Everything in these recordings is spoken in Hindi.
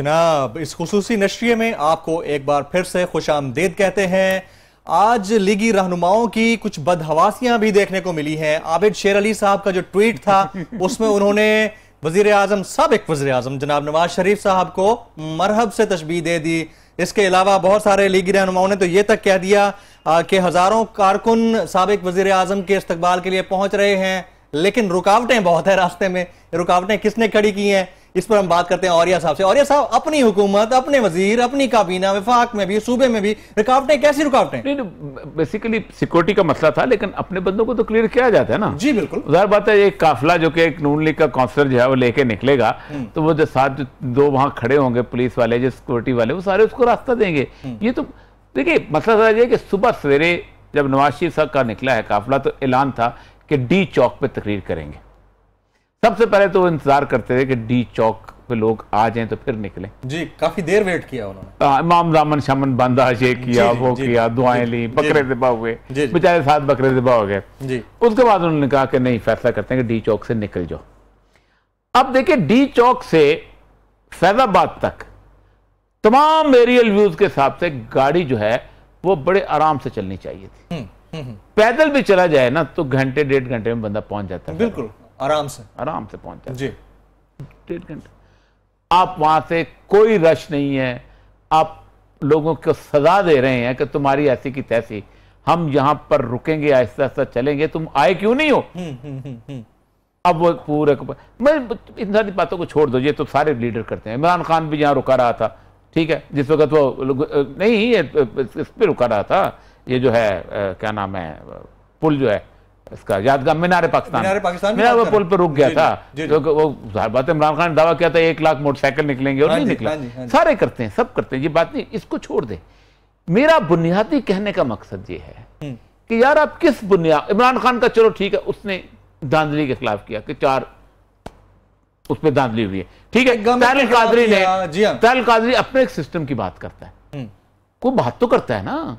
जनाब, इस खुसूसी नशरिये में आपको एक बार फिर से खुशामदीद कहते हैं। आज लीगी रहनुमाओं की कुछ बदहवासियां भी देखने को मिली हैं। आबिद शेर अली साहब का जो ट्वीट था उसमें उन्होंने वजीर आजम, साबिक वजीर आजम जनाब नवाज शरीफ साहब को मरहब से तशबीह दे दी। इसके अलावा बहुत सारे लीगी रहनुमाओं ने तो ये तक कह दिया कि हजारों कारकुन साबिक वजीर आजम के इस्तकबाल के लिए पहुंच रहे हैं, लेकिन रुकावटें बहुत है रास्ते में। रुकावटें किसने खड़ी की हैं, इस पर हम बात करते हैं औरिया साहब से। औरिया साहब, अपनी हुकूमत, अपने वजीर, अपनी काबीना, वफाक में भी, सूबे में भी रुकावटें, कैसी रुकावटें? नहीं, बेसिकली सिक्योरिटी का मसला था, लेकिन अपने बंदों को तो क्लियर किया जाता है ना। जी बिल्कुल, जाहिर बात है, एक काफिला जो कि एक नून लीग का काउंसलर जो है वो लेके निकलेगा, तो वो जो साथ दो वहां खड़े होंगे पुलिस वाले, जो सिक्योरिटी वाले, वो सारे उसको रास्ता देंगे। ये तो देखिए, मसला ये कि सुबह सवेरे जब नवाज शरीफ साहब का निकला है काफिला, तो ऐलान था कि डी चौक पे तकरीर करेंगे। सबसे पहले तो वो इंतजार करते थे कि डी चौक पे लोग आ जाएं तो फिर निकले। जी, काफी देर वेट किया उन्होंने। इमाम दामन शामन बांधा, ये किया, वो किया, दुआएं ली, बकरे ज़िबा हुए, बेचारे 7 बकरे ज़िबा हो गए। उसके बाद उन्होंने कहा कि नहीं, फैसला करते हैं कि डी चौक से निकल जाओ। अब देखिए, डी चौक से फैजाबाद तक तमाम एरियल व्यूज के हिसाब से गाड़ी जो है वो बड़े आराम से चलनी चाहिए थी। पैदल भी चला जाए ना तो घंटे 1.5 घंटे में बंदा पहुंच जाता है। बिल्कुल आराम से पहुंच जाता है जी। 1.5 घंटे आप वहां से, कोई रश नहीं है, आप लोगों को सजा दे रहे हैं कि तुम्हारी ऐसी की तैसी, हम यहां पर रुकेंगे, आहिस्ता आहिस्ता चलेंगे, तुम आए क्यों नहीं हो। अब वो पूरे मैं इन सारी बातों को छोड़ दो, ये तो सारे लीडर करते हैं। इमरान खान भी यहाँ रुका रहा था, ठीक है, जिस वक्त वो नहीं इस पे रुका रहा था, ये जो है क्या नाम है, पुल जो है इसका यादगार, मीनार पाकिस्तान मीनार वो पुल पर रुक गया था। तो वो बात है, इमरान खान ने दावा किया था 1 लाख मोटरसाइकिल निकलेंगे, और नहीं निकला। सारे करते हैं, सब करते हैं, ये बात नहीं, इसको छोड़ दे। मेरा बुनियादी कहने का मकसद ये है कि यार आप किस बुनियाद, इमरान खान का चलो ठीक है, उसने धांधली के खिलाफ किया कि 4 उस पर धांधली हुई है, ठीक है। तहल कादरी अपने एक सिस्टम की बात करता है, कोई बात तो करता है ना,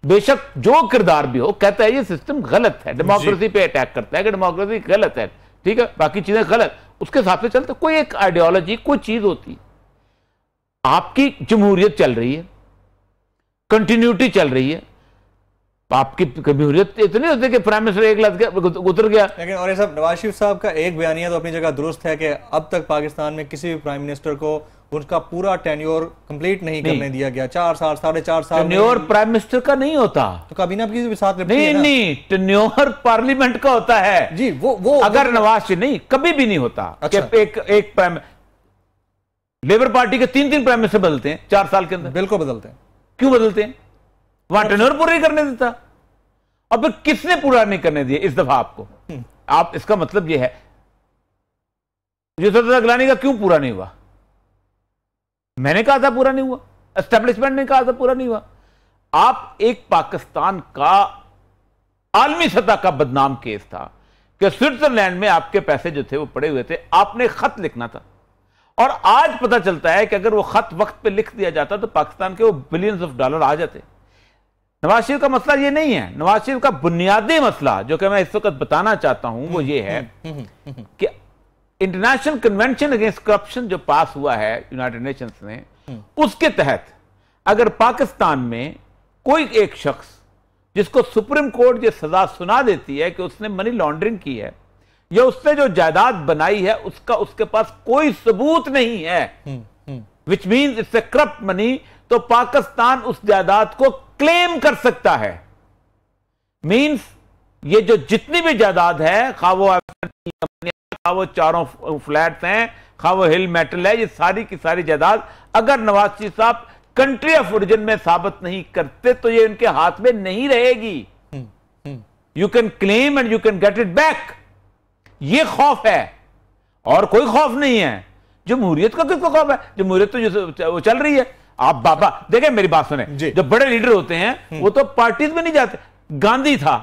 बेशक जो किरदार भी हो, कहता है ये सिस्टम गलत है, डेमोक्रेसी पे अटैक करता है कि डेमोक्रेसी गलत है, ठीक है, बाकी चीजें गलत, उसके हिसाब से चलते। कोई एक आइडियोलॉजी, कोई चीज होती, आपकी जमहूरियत चल रही है, कंटिन्यूटी चल रही है, आपकी जमहूरियत इतनी होती है कि प्राइम मिनिस्टर 1 लाख उतर गया। लेकिन और ये सब नवाज शरीफ साहब का एक बयानिया तो अपनी जगह दुरुस्त है कि अब तक पाकिस्तान में किसी भी प्राइम मिनिस्टर को उनका पूरा टेन्योर कंप्लीट नहीं करने दिया गया। 4 साल, 4.5 साल टेन्योर प्राइम मिनिस्टर का नहीं होता, तो काबीना की भी साथ नहीं, टेन्योर पार्लियामेंट का होता है जी। वो अगर नवाज शरीफ नहीं, कभी भी नहीं होता। अच्छा। एक प्राइम, लेबर पार्टी के 3 प्राइम मिनिस्टर बदलते हैं 4 साल के अंदर। बिल्कुल बदलते हैं। क्यों बदलते हैं? वहां टेन्योर पूरा नहीं करने देता। और फिर किसने पूरा नहीं करने दिया इस दफा आपको? आप, इसका मतलब यह है, यूसुफ गिलानी का क्यों पूरा नहीं हुआ? मैंने कहा था पूरा नहीं हुआ, एस्टेब्लिशमेंट ने कहा था पूरा नहीं हुआ। आप, एक पाकिस्तान का आलमी सतह का बदनाम केस था कि स्विट्जरलैंड में आपके पैसे जो थे वो पड़े हुए थे, आपने खत लिखना था, और आज पता चलता है कि अगर वो खत वक्त पे लिख दिया जाता तो पाकिस्तान के वो बिलियंस ऑफ डॉलर आ जाते। नवाज शरीफ का मसला ये नहीं है। नवाज शरीफ का बुनियादी मसला जो कि मैं इस वक्त बताना चाहता हूं वो ये है कि इंटरनेशनल कन्वेंशन अगेंस्ट करप्शन जो पास हुआ है यूनाइटेड नेशंस ने, उसके तहत अगर पाकिस्तान में कोई एक शख्स जिसको सुप्रीम कोर्ट ये सजा सुना देती है कि उसने मनी लॉन्ड्रिंग की है या उसने जो जायदाद बनाई है उसका उसके पास कोई सबूत नहीं है, which means it's a corrupt money, तो पाकिस्तान उस जायदाद को क्लेम कर सकता है। मीन्स ये जो जितनी भी जायदाद है, खा वो 4 फ्लैट्स हैं, खा वो हिल मेटल है, ये सारी की सारी जायदाद अगर नवाज शरीफ साहब कंट्री ऑफ ओरिजिन में साबित नहीं करते तो ये इनके हाथ में नहीं रहेगी। You can claim and you can get it back. ये खौफ है और कोई खौफ नहीं है। जमहूरियत का किसको खौफ है? जमहूरियत तो वो चल रही है। आप बाबा देखें, मेरी बात सुने, जो बड़े लीडर होते हैं वो तो पार्टीज में नहीं जाते। गांधी था,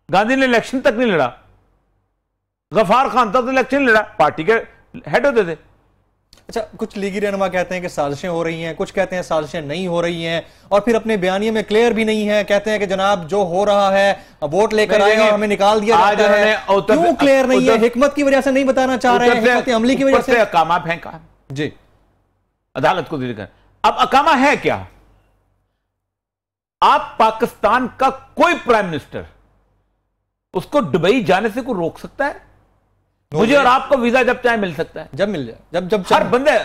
गांधी ने इलेक्शन तक नहीं लड़ा, गफार खान था तो इलेक्शन नहीं लड़ा, पार्टी के हेड होते थे। अच्छा, कुछ लीगी रहनुमा कहते हैं कि साजिशें हो रही हैं, कुछ कहते हैं साजिशें नहीं हो रही हैं, और फिर अपने बयानिए में क्लियर भी नहीं है, कहते हैं कि जनाब जो हो रहा है वोट लेकर आए और हमें निकाल दिया जाता है। क्यों क्लियर नहीं है? हिकमत की वजह से नहीं बताना चाह रहे हैं, हिकमत अमली की वजह से? कामा फेंका जी, अदालत को दिल्ली कर। अब अकामा है क्या? आप पाकिस्तान का कोई प्राइम मिनिस्टर उसको दुबई जाने से कोई रोक सकता है? मुझे और आपको वीजा जब चाहे मिल सकता है, जब मिल जाए, जब हर बंदे।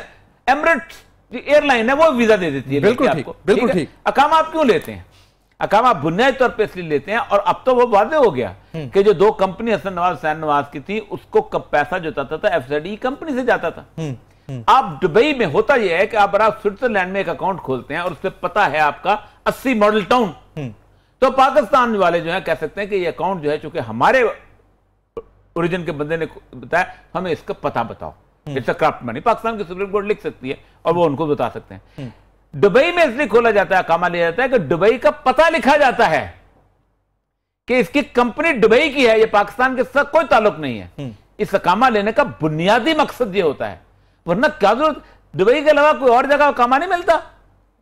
एमिरेट्स एयरलाइन है वो वीजा दे देती है। बिल्कुल ठीक, बिल्कुल ठीक। अकामा आप क्यों लेते हैं? अकामा बुनियादी तौर पे इसलिए लेते हैं, और अब तो वो वादे हो गया कि जो दो कंपनी हसन नवाज हुसैन नवाज की थी, उसको कब पैसा जो जाता था एफजेडई कंपनी से जाता था। आप दुबई में होता यह है कि आप स्विट्जरलैंड में एक अकाउंट खोलते हैं और उस पर पता है आपका 80 मॉडल टाउन, तो पाकिस्तान वाले जो है कह सकते हैं कि ये अकाउंट जो है, चूंकि हमारे ओरिजिन के बंदे ने बताया, हमें इसका पता बताओ। It's a craft money, Pakistan की सुप्रीम कोर्ट लिख सकती है और वो उनको बता सकते हैं। दुबई में इसलिए खोला जाता है, अकामा लिया जाता है कि दुबई का पता लिखा जाता है कि इसकी कंपनी दुबई की है, ये पाकिस्तान के साथ कोई ताल्लुक नहीं है। इस अकामा लेने का बुनियादी मकसद ये होता है, वरना क्या जरूरत, दुबई के अलावा कोई और जगह अकामा नहीं मिलता,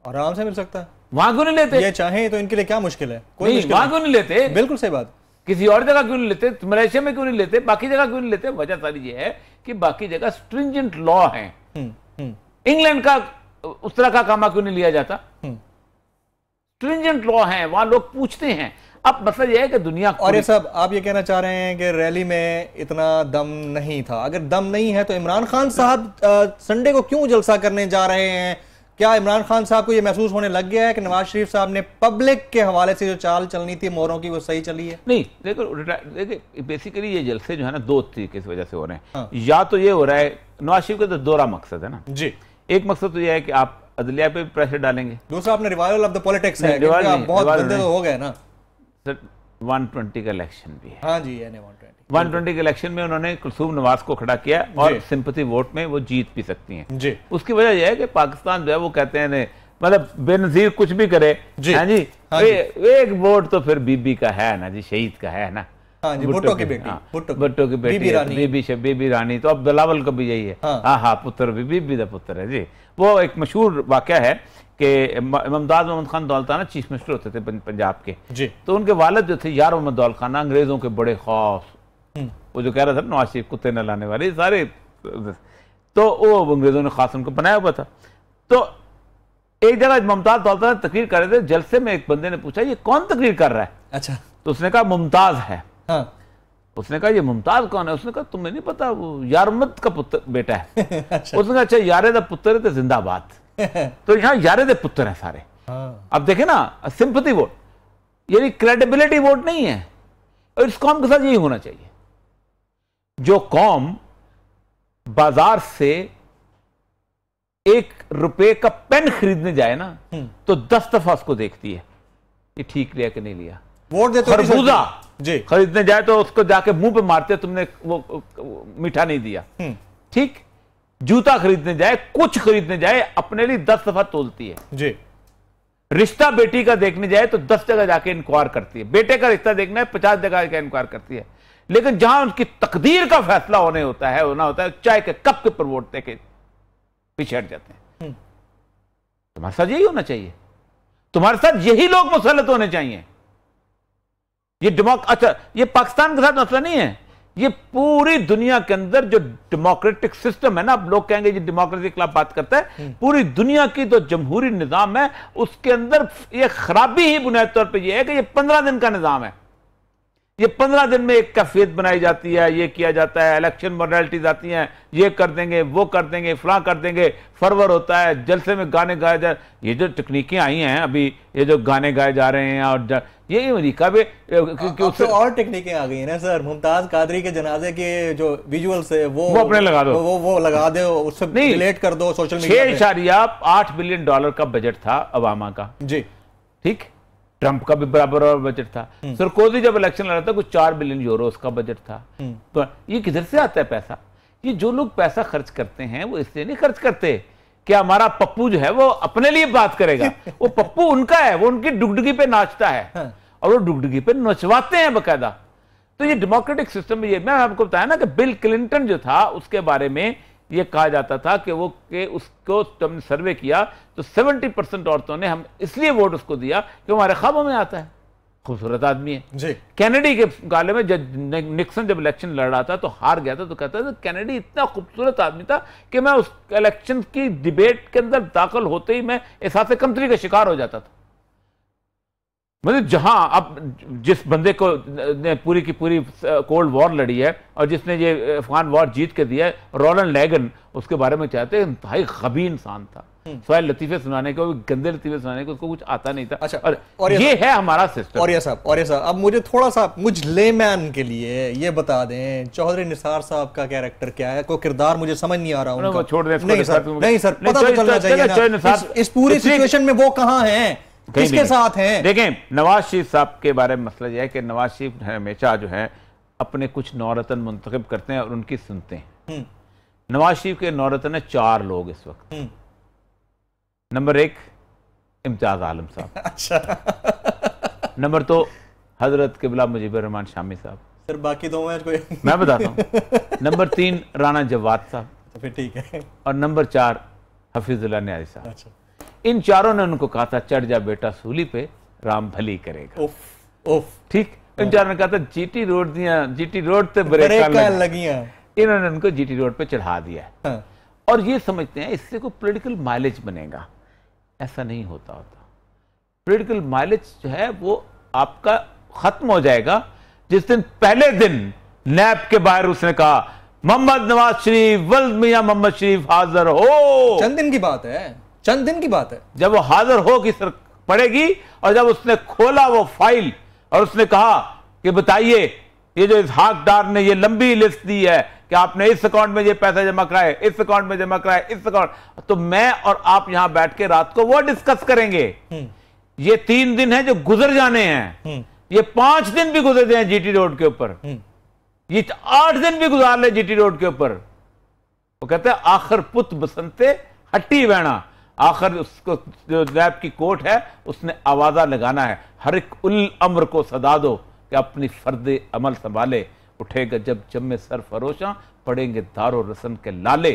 आराम से मिल सकता है। वहां क्यों नहीं लेते? ये चाहें तो इनके लिए क्या मुश्किल है? कोई नहीं, मुश्किल वहां क्यों नहीं लेते? बिल्कुल सही बात। किसी और जगह क्यों नहीं लेते? मलेशिया में क्यों नहीं लेते? बाकी जगह क्यों नहीं लेते? वजह सारी ये है कि बाकी जगह स्ट्रिंजेंट लॉ है। इंग्लैंड का उस तरह का कामा क्यों नहीं लिया जाता? स्ट्रिंजेंट लॉ है, वहां लोग पूछते हैं। अब मसला यह है कि दुनिया, और ये सब आप ये कहना चाह रहे हैं कि रैली में इतना दम नहीं था? अगर दम नहीं है तो इमरान खान साहब संडे को क्यों जलसा करने जा रहे हैं? क्या इमरान खान साहब को ये महसूस होने लग गया है कि नवाज शरीफ साहब ने पब्लिक के हवाले से जो चाल चलनी थी मोहरों की, वो सही चली है? नहीं, देखो बेसिकली ये जलसे जो है ना, दो तरीके से वजह से हो रहे हैं। हाँ। या तो ये हो रहा है, नवाज शरीफ का तो दोहरा मकसद है ना जी। एक मकसद तो ये है कि आप अदलिया पे भी प्रेशर डालेंगे, दूसरा अपने रिवाइवल ऑफ द पॉलिटिक्स है, बहुत बंदे तो हो गए ना। 120 का इलेक्शन भी है। हाँ जी, 120 के इलेक्शन में उन्होंने कुलसूम नवाज को खड़ा किया और सिंपैथी वोट में वो जीत भी सकती हैं जी। उसकी वजह यह है कि पाकिस्तान जो है वो कहते हैं, मतलब बेनजीर कुछ भी करे जी, हाँ जी, हाँ जी। एक वोट तो फिर बीबी का है ना जी, शहीद का है ना। हाँ जी, भुट्टो की बेटी, भुट्टो की बेटी बीबी रानी, तो अब बिलावल का भी यही है। हाँ हाँ, पुत्र भी बीबी का पुत्र है जी। वो एक मशहूर वाकया है कि मुमताज मोहम्मद खान दौलताना चीफ मिनिस्टर होते थे पंजाब के जी। तो उनके वालिद जो थे यार मोहम्मद दौलखाना, अंग्रेजों के बड़े खास, वो जो कह रहा था नवाज शरीफ कुत्ते न लाने वाले सारे, तो वो अंग्रेजों ने खास उनको बनाया हुआ था। तो एक जगह मुमताज दौलताना तकरीर कर रहे थे, जलसे में एक बंदे ने पूछा ये कौन तकरीर कर रहा है? अच्छा। तो उसने कहा मुमताज है। हाँ। उसने कहा ये मुमताज कौन है? उसने कहा तुम्हें नहीं पता, वो यार मोहम्मद का पुत्र बेटा है। अच्छा। उसने कहा अच्छा, यारे दा पुत्र है तो जिंदाबाद। तो यहाँ यारे दे पुत्र हैं सारे। हाँ। अब देखे ना, सिंपैथी वोट यानी क्रेडिबिलिटी वोट नहीं है, और इस कौम के साथ यही होना चाहिए। जो कौम बाजार से 1 रुपए का पेन खरीदने जाए ना, तो 10 दफा उसको देखती है ये ठीक लिया कि नहीं लिया। वोट देते खरबूजा जी खरीदने जाए तो उसको जाके मुंह पे मारते, तुमने वो मीठा नहीं दिया। ठीक, जूता खरीदने जाए, कुछ खरीदने जाए, अपने लिए 10 दफा तोलती है जी। रिश्ता बेटी का देखने जाए तो 10 जगह जाके इंक्वायर करती है। बेटे का रिश्ता देखना है, 50 जगह जाके इंक्वायर करती है। लेकिन जहां उनकी तकदीर का फैसला होना होता है चाय के कप के पर वोट देके पीछे हट जाते हैं। तुम्हारे साथ यही होना चाहिए, तुम्हारे साथ यही लोग मुसल्लत होने चाहिए। अच्छा, ये पाकिस्तान के साथ मसला नहीं है, ये पूरी दुनिया के अंदर जो डेमोक्रेटिक सिस्टम है ना, अब लोग कहेंगे ये डेमोक्रेसी के खिलाफ बात करता है, पूरी दुनिया की जो जमहूरी निजाम है उसके अंदर ये खराबी ही बुनियादी तौर पे ये है कि ये 15 दिन का निजाम है। ये 15 दिन में एक कैफियत बनाई जाती है, ये किया जाता है, इलेक्शन मॉडलिटीज आती हैं, ये कर देंगे, वो कर देंगे, फलां कर देंगे, फरवर होता है, जलसे में गाने गाए जा, ये जो तकनीकें आई हैं अभी, ये जो गाने गाए जा रहे हैं, और ये अमेरिका में तो और टेक्निकें आ गई है ना सर। मुमताज कादरी के जनाजे के जो विजुअल्स है वो अपने लगा दो, वो लगा दो, उससे रिलेट कर दो सोशल मीडिया पे। 6.8 बिलियन डॉलर का बजट था ओबामा का जी। ठीक, ट्रंप का भी बराबर और बजट था। सरकोजी जब इलेक्शन लड़ा था कुछ 4 बिलियन यूरो उसका बजट था। तो ये किधर से आता है पैसा? ये जो लोग पैसा खर्च करते हैं वो इसलिए नहीं खर्च करते कि हमारा पप्पू जो है वो अपने लिए बात करेगा। वो पप्पू उनका है, वो उनकी डुगडुगी पे नाचता है और वो डुगडुगी पे नचवाते हैं बकायदा। तो ये डेमोक्रेटिक सिस्टम में, ये मैं आपको बताया ना कि बिल क्लिंटन जो था उसके बारे में ये कहा जाता था कि उसको हमने सर्वे किया तो 70% औरतों ने हम इसलिए वोट उसको दिया कि हमारे ख्वाबों में आता है। खूबसूरत आदमी है जी। कैनेडी के मुकाबले में जब निक्सन जब इलेक्शन लड़ रहा था तो हार गया था, तो कहता था कैनेडी इतना खूबसूरत आदमी था कि मैं उस इलेक्शन की डिबेट के अंदर दाखिल होते ही मैं एहसास कमतरी का शिकार हो जाता था। मतलब जहां अब जिस बंदे को ने पूरी की पूरी कोल्ड वॉर लड़ी है और जिसने ये अफगान वॉर जीत के दिया है, रोनाल्ड रेगन, उसके बारे में चाहते हैं इंतहाई गबी इंसान था, सवाल लतीफे सुनाने को, गंदे लतीफे सुनाने को उसको कुछ आता नहीं था। अच्छा, और ये है हमारा सिस्टम। और ये साहब अब मुझे थोड़ा सा मुझ लेमैन के लिए ये बता दें, चौधरी निसार साहब का कैरेक्टर क्या है, कोई किरदार मुझे समझ नहीं आ रहा उनका। छोड़ दें। नहीं सर, पता तो चलना चाहिए ना इस पूरी सिचुएशन में वो कहाँ हैं, किसके साथ हैं। देखें, नवाज शरीफ साहब के बारे में मसला यह है कि नवाज शरीफ हमेशा जो है अपने कुछ नौरतन मुंतखब करते हैं और उनकी सुनते हैं। नवाज शरीफ के नौरतन है 4 लोग इस वक्त। नंबर 1 इम्तियाज आलम साहब। अच्छा। नंबर 2 हजरत किबला मुजीबर रहमान शामी साहब। सर बाकी 2 हैं कोई? मैं बताता हूँ। नंबर 3 राणा जवाद साहब। तो फिर ठीक है। और नंबर 4 हफीजुल्लाह न्याजी साहब। अच्छा। इन चारों ने उनको कहा था चढ़ जा बेटा सूली पे, राम भली करेगा। उफ। ठीक। इन चारों ने कहा था जीटी रोड पे ब्रेक लगियां। इन्होंने उनको जीटी रोड पे चढ़ा दिया। हाँ। और ये समझते हैं इससे कोई पॉलिटिकल माइलेज बनेगा। ऐसा नहीं होता। पॉलिटिकल माइलेज जो है वो आपका खत्म हो जाएगा जिस दिन पहले दिन नैब के बाहर उसने कहा मोहम्मद नवाज शरीफ वल्द मियां मोहम्मद शरीफ हाजिर हो। चंद दिन की बात है, चंद दिन की बात है। जब वो हाजिर हो की सर पड़ेगी और जब उसने खोला वो फाइल और उसने कहा कि बताइए ये जो इसहाक डार ने ये लंबी लिस्ट दी है कि आपने इस अकाउंट में ये पैसा जमा कराए, इस अकाउंट में जमा कराए, इस अकाउंट, तो मैं और आप यहां बैठ के रात को वो डिस्कस करेंगे। ये 3 दिन है जो गुजर जाने हैं, ये 5 दिन भी गुजर जाए जीटी रोड के ऊपर, ये 8 दिन भी गुजार ले जीटी रोड के ऊपर। वो कहते हैं आखिर पुत बसंते हट्टी बहना, आखिर उसको जो नैब की कोर्ट है उसने आवाजा लगाना है, हर एक उल अम्र को सदा दो कि अपनी फर्द अमल संभाले, उठेगा जब जम्मे सर फरोशा, पड़ेंगे दारो रसन के लाले,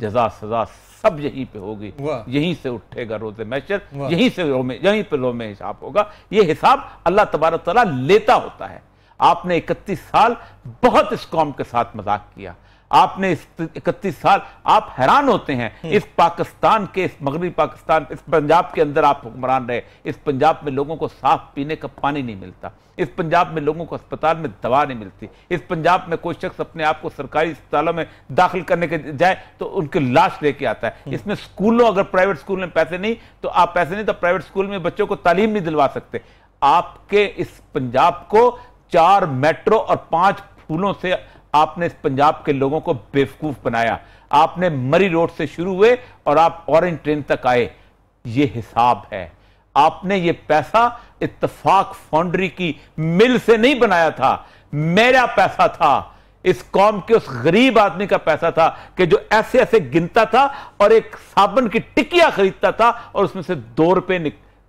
जजा सजा सब यहीं पे होगी, यहीं से उठेगा रोज़े महशर, यहीं पे रोज़े हिसाब होगा। ये हिसाब अल्लाह तबारक तआला लेता होता है। आपने 31 साल बहुत इस कौम के साथ मजाक किया, आपने इस 31 साल आप हैरान होते हैं इस पाकिस्तान के, इस मगरबी पाकिस्तान, इस पंजाब के अंदर आप हुक्मरान रहे। इस पंजाब में लोगों को साफ पीने का पानी नहीं मिलता, इस पंजाब में लोगों को अस्पताल में दवा नहीं मिलती, इस पंजाब में कोई शख्स अपने आप को सरकारी अस्पतालों में दाखिल करने के जाए तो उनकी लाश लेके आता है। इसमें स्कूलों, अगर प्राइवेट स्कूल में पैसे नहीं तो प्राइवेट स्कूल में बच्चों को तालीम नहीं दिलवा सकते। आपके इस पंजाब को 4 मेट्रो और 5 फूलों से आपने इस पंजाब के लोगों को बेवकूफ बनाया। आपने मरी रोड से शुरू हुए और आप ऑरेंज ट्रेन तक आए। ये हिसाब है। आपने ये पैसा इत्तफाक फाउंड्री की मिल से नहीं बनाया था, मेरा पैसा था, इस कौम के उस गरीब आदमी का पैसा था कि जो ऐसे ऐसे गिनता था और एक साबुन की टिकिया खरीदता था और उसमें से 2 रुपए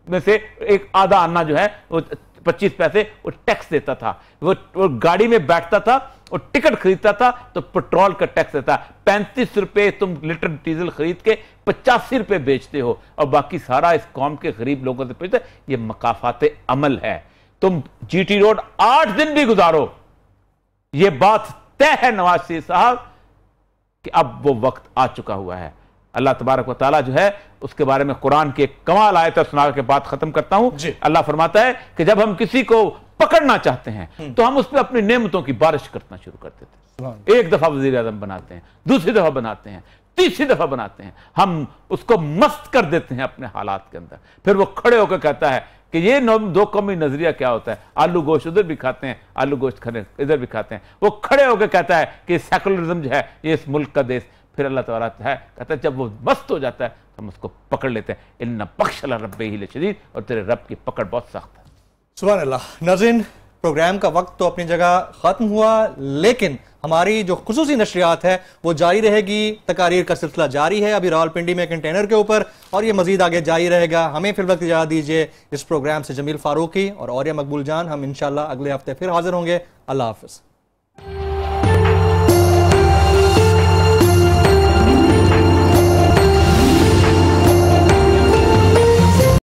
में से एक आधा आना जो है वो 25 पैसे वो टैक्स देता था। वो गाड़ी में बैठता था और टिकट खरीदता था तो पेट्रोल का टैक्स देता। 35 रुपए तुम लीटर डीजल खरीद के 85 रुपए बेचते हो और बाकी सारा इस कौम के गरीब लोगों से बेचते। ये मकाफात अमल है। तुम जीटी रोड 8 दिन भी गुजारो, ये बात तय है नवाज शरीफ साहब कि अब वो वक्त आ चुका हुआ है। अल्लाह तबारक व तआला जो है उसके बारे में कुरान की एक कमाल आयत सुना के बात खत्म करता हूं। अल्लाह फरमाता है कि जब हम किसी को पकड़ना चाहते हैं तो हम उस पर अपनी नेमतों की बारिश करना शुरू कर देते हैं। एक दफा वजीर आजम बनाते हैं, दूसरी दफा बनाते हैं, तीसरी दफा बनाते हैं, हम उसको मस्त कर देते हैं अपने हालात के अंदर। फिर वो खड़े होकर कहता है कि ये 2 कौमी नजरिया क्या होता है, आलू गोश्त उधर भी खाते हैं, आलू गोश्त खाने इधर भी खाते हैं। वो खड़े होकर कहता है कि सेकुलरिज्म जो है ये इस मुल्क का देश। फिर अल्लाह तआला है कहता है जब वो मस्त हो जाता है तो हम उसको पकड़ लेते हैं। इन्ना बख्श रब्बी लशदीद, और तेरे रब की पकड़ बहुत सख्त है। सुभान अल्लाह। नाज़रीन, प्रोग्राम का वक्त तो अपनी जगह खत्म हुआ, लेकिन हमारी जो खुसूसी नशरियात है वो जारी रहेगी। तकारीर का सिलसिला जारी है अभी रावलपिंडी में कंटेनर के ऊपर, और ये मजीद आगे जारी रहेगा। हमें फिर वक्त इजाज़त दीजिए। इस प्रोग्राम से जमील फारूकी और औरिया मकबूल जान, हम इंशाल्लाह अगले हफ्ते फिर हाजिर होंगे। अल्लाह हाफिज़।